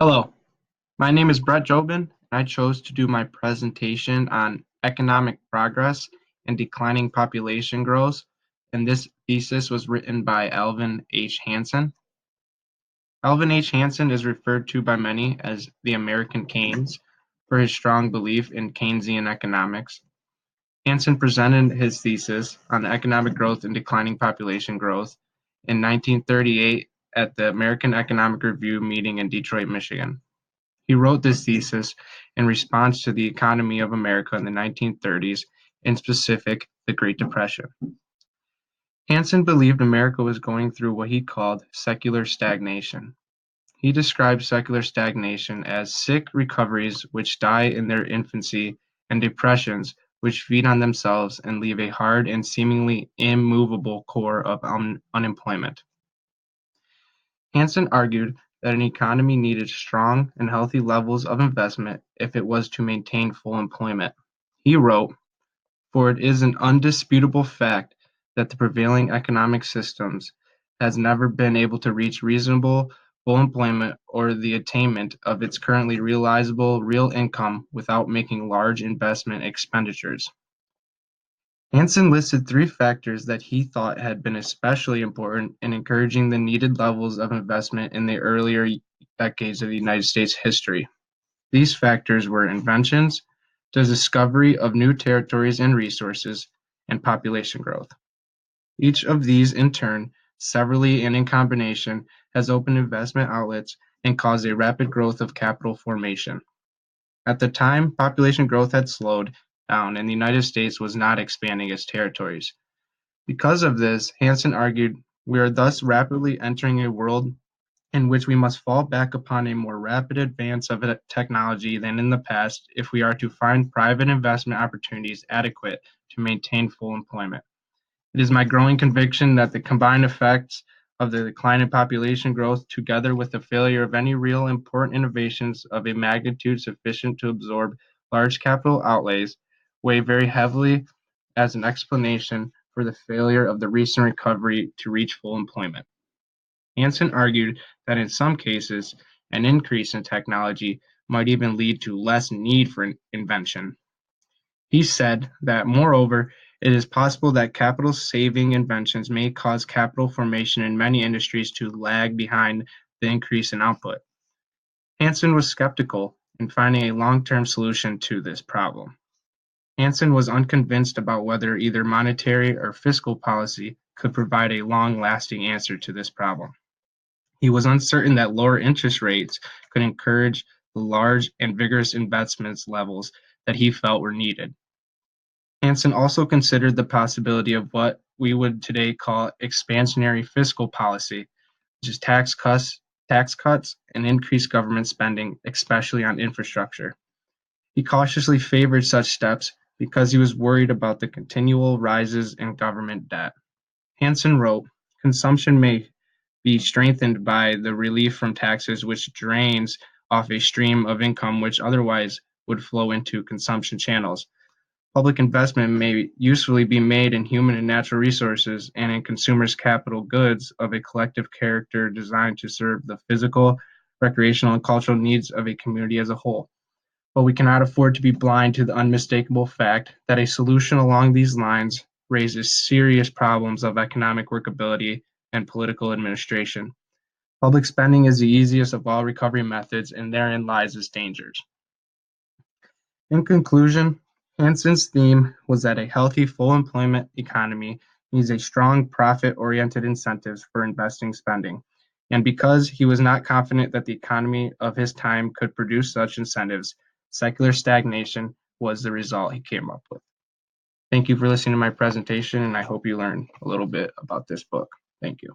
Hello, my name is Brett Jobin, and I chose to do my presentation on economic progress and declining population growth, and this thesis was written by Alvin H. Hansen. Alvin H. Hansen is referred to by many as the American Keynes for his strong belief in Keynesian economics. Hansen presented his thesis on economic growth and declining population growth in 1938 at the American Economic Review meeting in Detroit, Michigan. He wrote this thesis in response to the economy of America in the 1930s, in specific, the Great Depression. Hansen believed America was going through what he called secular stagnation. He described secular stagnation as sick recoveries which die in their infancy and depressions which feed on themselves and leave a hard and seemingly immovable core of unemployment. Hansen argued that an economy needed strong and healthy levels of investment if it was to maintain full employment. He wrote, "For it is an undisputable fact that the prevailing economic systems has never been able to reach reasonable full employment or the attainment of its currently realizable real income without making large investment expenditures." Hansen listed three factors that he thought had been especially important in encouraging the needed levels of investment in the earlier decades of the United States history. These factors were inventions, the discovery of new territories and resources, and population growth. Each of these, in turn, severally and in combination, has opened investment outlets and caused a rapid growth of capital formation. At the time, population growth had slowed down and the United States was not expanding its territories. Because of this, Hansen argued, we are thus rapidly entering a world in which we must fall back upon a more rapid advance of technology than in the past if we are to find private investment opportunities adequate to maintain full employment. It is my growing conviction that the combined effects of the decline in population growth, together with the failure of any real important innovations of a magnitude sufficient to absorb large capital outlays, weigh very heavily as an explanation for the failure of the recent recovery to reach full employment. Hansen argued that in some cases, an increase in technology might even lead to less need for invention. He said that, moreover, it is possible that capital-saving inventions may cause capital formation in many industries to lag behind the increase in output. Hansen was skeptical in finding a long-term solution to this problem. Hansen was unconvinced about whether either monetary or fiscal policy could provide a long-lasting answer to this problem. He was uncertain that lower interest rates could encourage the large and vigorous investment levels that he felt were needed. Hansen also considered the possibility of what we would today call expansionary fiscal policy, which is tax cuts, and increased government spending, especially on infrastructure. He cautiously favored such steps because he was worried about the continual rises in government debt. Hansen wrote, "Consumption may be strengthened by the relief from taxes which drains off a stream of income which otherwise would flow into consumption channels. Public investment may usefully be made in human and natural resources and in consumers' capital goods of a collective character designed to serve the physical, recreational, and cultural needs of a community as a whole. But we cannot afford to be blind to the unmistakable fact that a solution along these lines raises serious problems of economic workability and political administration. Public spending is the easiest of all recovery methods, and therein lies its dangers." In conclusion, Hansen's theme was that a healthy full employment economy needs a strong profit-oriented incentives for investing spending, and because he was not confident that the economy of his time could produce such incentives, secular stagnation was the result he came up with. Thank you for listening to my presentation, and I hope you learned a little bit about this book. Thank you.